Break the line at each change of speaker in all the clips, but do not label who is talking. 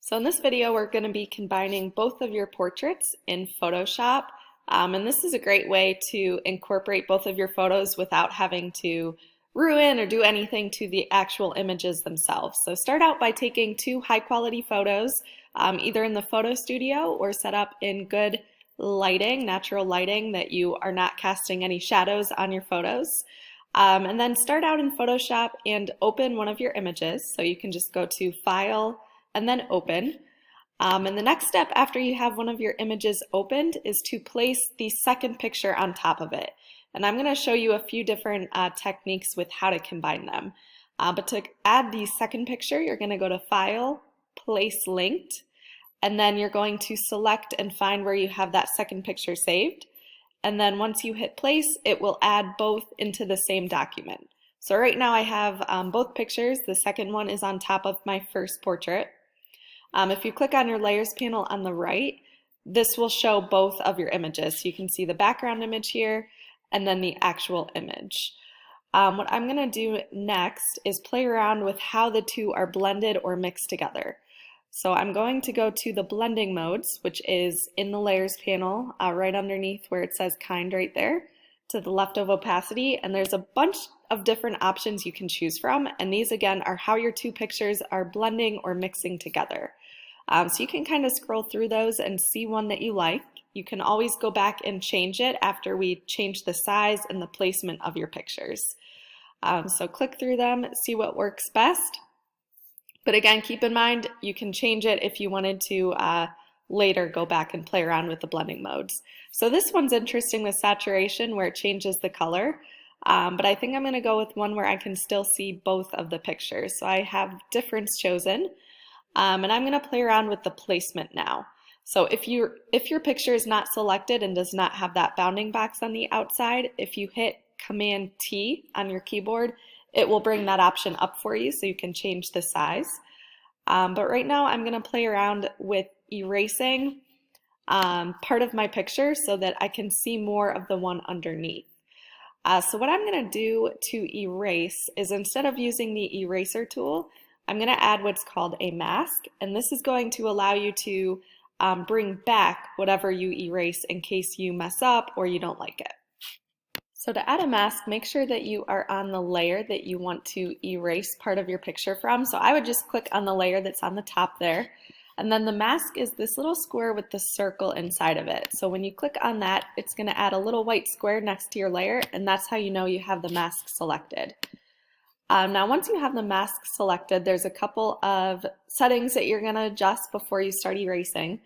So in this video, we're going to be combining both of your portraits in Photoshop. And this is a great way to incorporate both of your photos without having to ruin or do anything to the actual images themselves. So start out by taking two high quality photos, either in the photo studio or set up in good lighting, natural lighting, that you are not casting any shadows on your photos. And then start out in Photoshop and open one of your images. So you can just go to File and then Open. And the next step after you have one of your images opened is to place the second picture on top of it. And I'm going to show you a few different techniques with how to combine them. But to add the second picture, you're going to go to File, Place Linked, and then you're going to select and find where you have that second picture saved. And then once you hit place, it will add both into the same document. So right now I have both pictures. The second one is on top of my first portrait. If you click on your layers panel on the right, this will show both of your images. So you can see the background image here and then the actual image. What I'm going to do next is play around with how the two are blended or mixed together. So I'm going to go to the blending modes, which is in the layers panel, right underneath where it says kind right there, to the left of opacity, and there's a bunch of different options you can choose from, and these again are how your two pictures are blending or mixing together. So you can kind of scroll through those and see one that you like. You can always go back and change it after we change the size and the placement of your pictures. So click through them, see what works best. But again, keep in mind, you can change it if you wanted to later go back and play around with the blending modes. So this one's interesting with saturation where it changes the color, but I think I'm going to go with one where I can still see both of the pictures. So I have difference chosen, and I'm going to play around with the placement now. So if your picture is not selected and does not have that bounding box on the outside, if you hit Command T on your keyboard, it will bring that option up for you so you can change the size. But right now I'm going to play around with erasing part of my picture so that I can see more of the one underneath. So what I'm going to do to erase is, instead of using the eraser tool, I'm going to add what's called a mask, and this is going to allow you to bring back whatever you erase in case you mess up or you don't like it. So to add a mask, make sure that you are on the layer that you want to erase part of your picture from. So I would just click on the layer that's on the top there. And then the mask is this little square with the circle inside of it. So when you click on that, it's going to add a little white square next to your layer, and that's how you know you have the mask selected. Now once you have the mask selected, there's a couple of settings that you're going to adjust before you start erasing.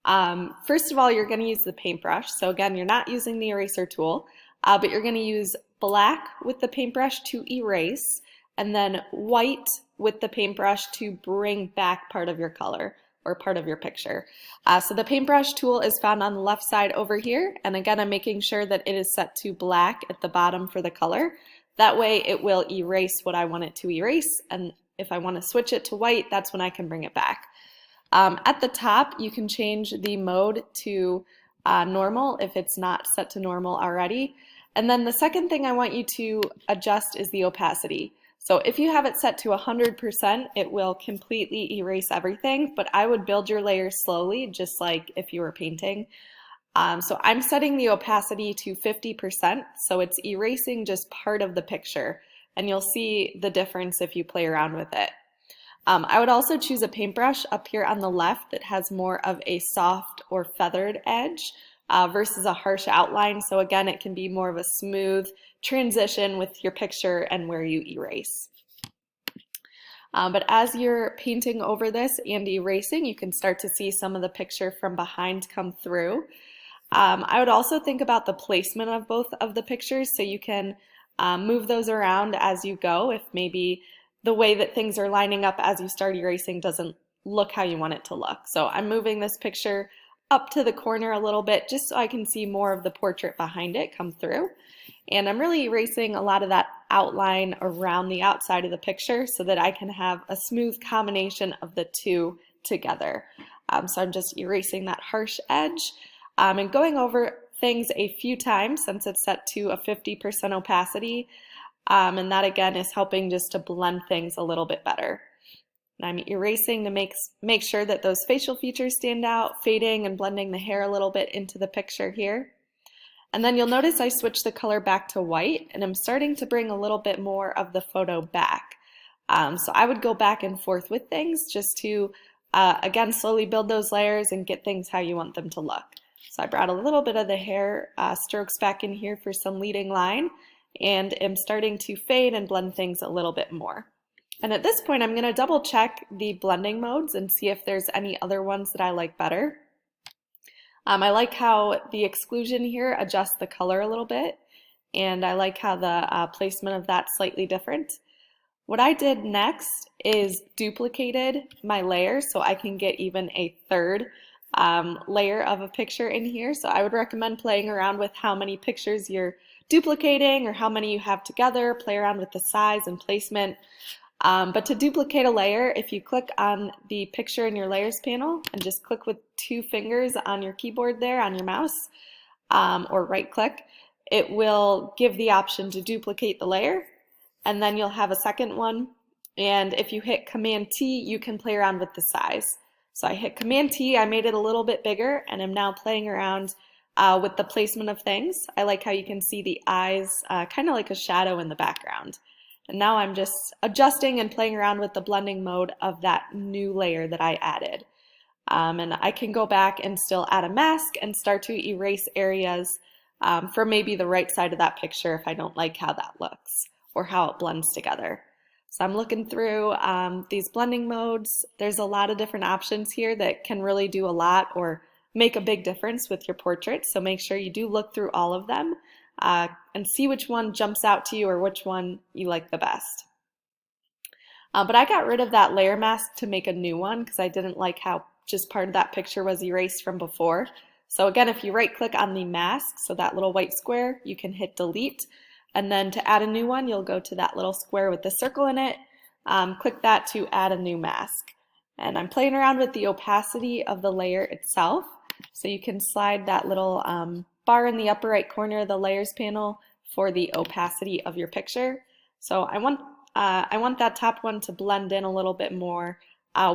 First of all, you're going to use the paintbrush. So again, you're not using the eraser tool. But you're going to use black with the paintbrush to erase, and then white with the paintbrush to bring back part of your color or part of your picture. So the paintbrush tool is found on the left side over here, and again I'm making sure that it is set to black at the bottom for the color. That way it will erase what I want it to erase, and if I want to switch it to white, that's when I can bring it back. At the top you can change the mode to normal if it's not set to normal already. And then the second thing I want you to adjust is the opacity. So if you have it set to 100%, it will completely erase everything, but I would build your layers slowly, just like if you were painting. So I'm setting the opacity to 50%, so it's erasing just part of the picture, and you'll see the difference if you play around with it. I would also choose a paintbrush up here on the left that has more of a soft or feathered edge versus a harsh outline. So again, it can be more of a smooth transition with your picture and where you erase. But as you're painting over this and erasing, you can start to see some of the picture from behind come through. I would also think about the placement of both of the pictures, so you can move those around as you go if maybe the way that things are lining up as you start erasing doesn't look how you want it to look. So I'm moving this picture up to the corner a little bit just so I can see more of the portrait behind it come through. And I'm really erasing a lot of that outline around the outside of the picture so that I can have a smooth combination of the two together. So I'm just erasing that harsh edge and going over things a few times since it's set to a 50% opacity. And that again is helping just to blend things a little bit better. And I'm erasing to make sure that those facial features stand out, fading and blending the hair a little bit into the picture here. And then you'll notice I switched the color back to white, and I'm starting to bring a little bit more of the photo back. So I would go back and forth with things just to, again, slowly build those layers and get things how you want them to look. So I brought a little bit of the hair strokes back in here for some leading line, and am starting to fade and blend things a little bit more. And at this point, I'm going to double check the blending modes and see if there's any other ones that I like better. I like how the exclusion here adjusts the color a little bit, and I like how the placement of that's slightly different. What I did next is duplicated my layer so I can get even a third layer of a picture in here. So I would recommend playing around with how many pictures you're duplicating or how many you have together, play around with the size and placement. But to duplicate a layer, if you click on the picture in your layers panel and just click with 2 fingers on your keyboard there on your mouse, or right click, it will give the option to duplicate the layer, and then you'll have a second one. And if you hit Command T, you can play around with the size. So I hit Command T, I made it a little bit bigger, and I'm now playing around with the placement of things. I like how you can see the eyes kind of like a shadow in the background. And now I'm just adjusting and playing around with the blending mode of that new layer that I added. And I can go back and still add a mask and start to erase areas from maybe the right side of that picture if I don't like how that looks or how it blends together. So I'm looking through these blending modes. There's a lot of different options here that can really do a lot or make a big difference with your portrait. So make sure you do look through all of them and see which one jumps out to you or which one you like the best. But I got rid of that layer mask to make a new one because I didn't like how just part of that picture was erased from before. So again, if you right click on the mask, so that little white square, you can hit delete. And then to add a new one, you'll go to that little square with the circle in it, click that to add a new mask. And I'm playing around with the opacity of the layer itself. So you can slide that little bar in the upper right corner of the layers panel for the opacity of your picture. So I want that top one to blend in a little bit more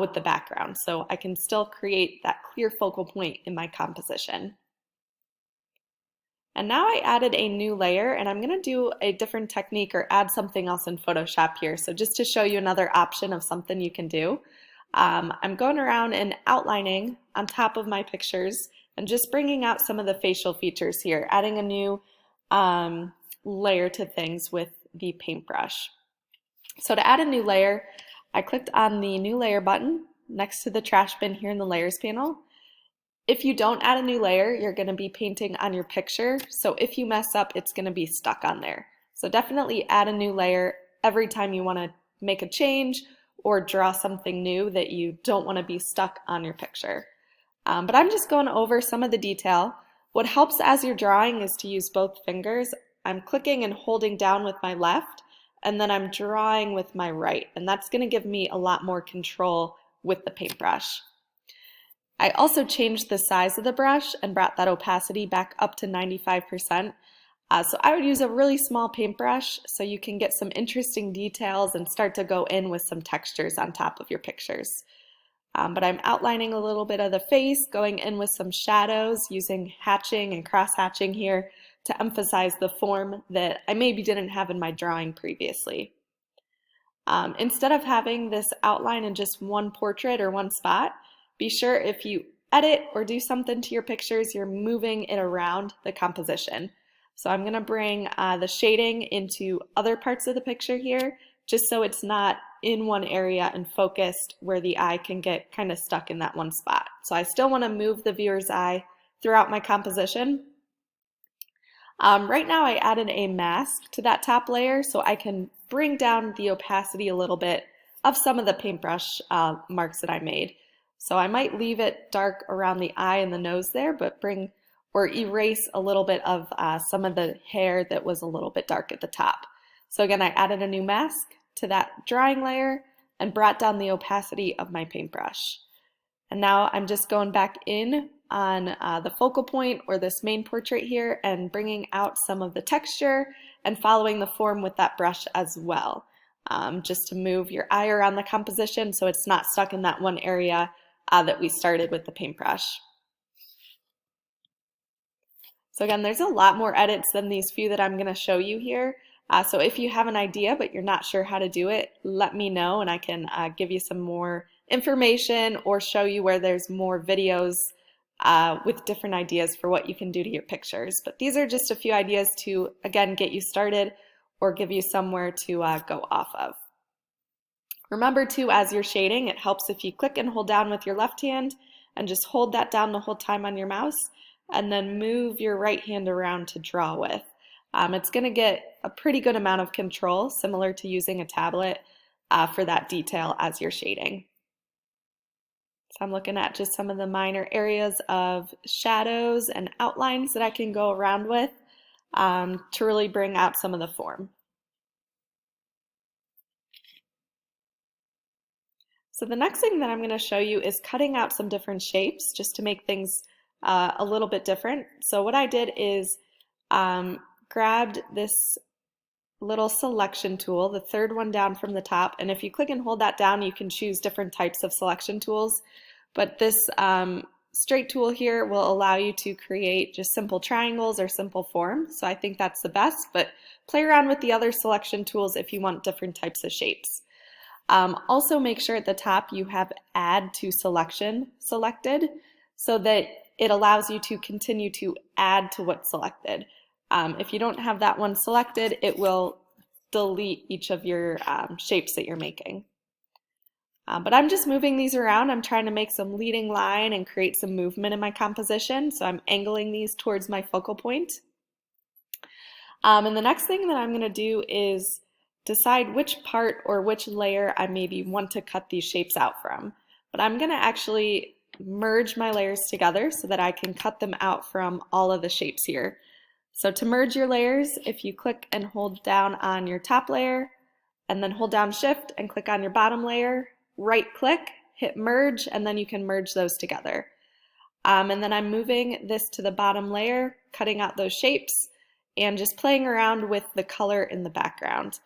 with the background, so I can still create that clear focal point in my composition. And now I added a new layer, and I'm going to do a different technique or add something else in Photoshop here. So just to show you another option of something you can do, I'm going around and outlining on top of my pictures and just bringing out some of the facial features here, adding a new layer to things with the paintbrush. So to add a new layer, I clicked on the new layer button next to the trash bin here in the layers panel. If you don't add a new layer, you're going to be painting on your picture. So if you mess up, it's going to be stuck on there. So definitely add a new layer every time you want to make a change or draw something new that you don't want to be stuck on your picture. But I'm just going over some of the detail. What helps as you're drawing is to use both fingers. I'm clicking and holding down with my left, and then I'm drawing with my right, and that's going to give me a lot more control with the paintbrush. I also changed the size of the brush and brought that opacity back up to 95%. So I would use a really small paintbrush so you can get some interesting details and start to go in with some textures on top of your pictures. But I'm outlining a little bit of the face, going in with some shadows, using hatching and cross-hatching here to emphasize the form that I maybe didn't have in my drawing previously. Instead of having this outline in just one portrait or one spot, be sure if you edit or do something to your pictures, you're moving it around the composition. So I'm going to bring the shading into other parts of the picture here, just so it's not in one area and focused where the eye can get kind of stuck in that one spot. So I still want to move the viewer's eye throughout my composition. Right now I added a mask to that top layer so I can bring down the opacity a little bit of some of the paintbrush marks that I made. So I might leave it dark around the eye and the nose there, but bring or erase a little bit of some of the hair that was a little bit dark at the top. So again, I added a new mask to that drawing layer and brought down the opacity of my paintbrush. And now I'm just going back in on the focal point or this main portrait here and bringing out some of the texture and following the form with that brush as well. just to move your eye around the composition so it's not stuck in that one area that we started with the paintbrush. So again, there's a lot more edits than these few that I'm going to show you here. So if you have an idea but you're not sure how to do it, let me know and I can give you some more information or show you where there's more videos with different ideas for what you can do to your pictures. But these are just a few ideas to, again, get you started or give you somewhere to go off of. Remember too, as you're shading, it helps if you click and hold down with your left hand and just hold that down the whole time on your mouse and then move your right hand around to draw with. It's going to get a pretty good amount of control, similar to using a tablet for that detail as you're shading. So I'm looking at just some of the minor areas of shadows and outlines that I can go around with to really bring out some of the form. So the next thing that I'm going to show you is cutting out some different shapes just to make things a little bit different. So what I did is grabbed this little selection tool, the third one down from the top, and if you click and hold that down you can choose different types of selection tools, but this straight tool here will allow you to create just simple triangles or simple forms, so I think that's the best, but play around with the other selection tools if you want different types of shapes. Also make sure at the top you have Add to Selection selected so that it allows you to continue to add to what's selected. If you don't have that one selected, it will delete each of your shapes that you're making. But I'm just moving these around. I'm trying to make some leading line and create some movement in my composition, so I'm angling these towards my focal point. And the next thing that I'm going to do is decide which part or which layer I maybe want to cut these shapes out from. But I'm going to actually merge my layers together so that I can cut them out from all of the shapes here. So to merge your layers, if you click and hold down on your top layer and then hold down Shift and click on your bottom layer, right click, hit merge, and then you can merge those together. And then I'm moving this to the bottom layer, cutting out those shapes and just playing around with the color in the background.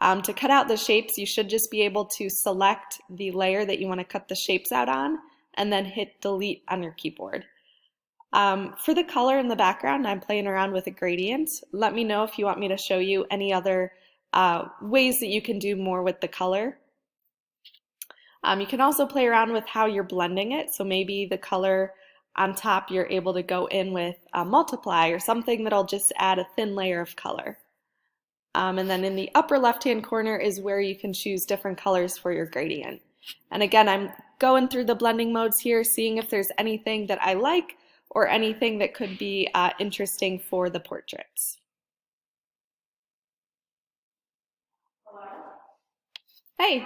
To cut out the shapes, you should just be able to select the layer that you want to cut the shapes out on and then hit delete on your keyboard. For the color in the background, I'm playing around with a gradient. Let me know if you want me to show you any other ways that you can do more with the color. You can also play around with how you're blending it. So maybe the color on top you're able to go in with a multiply or something that'll just add a thin layer of color. And then in the upper left-hand corner is where you can choose different colors for your gradient. And again, I'm going through the blending modes here, seeing if there's anything that I like or anything that could be interesting for the portraits. Hey.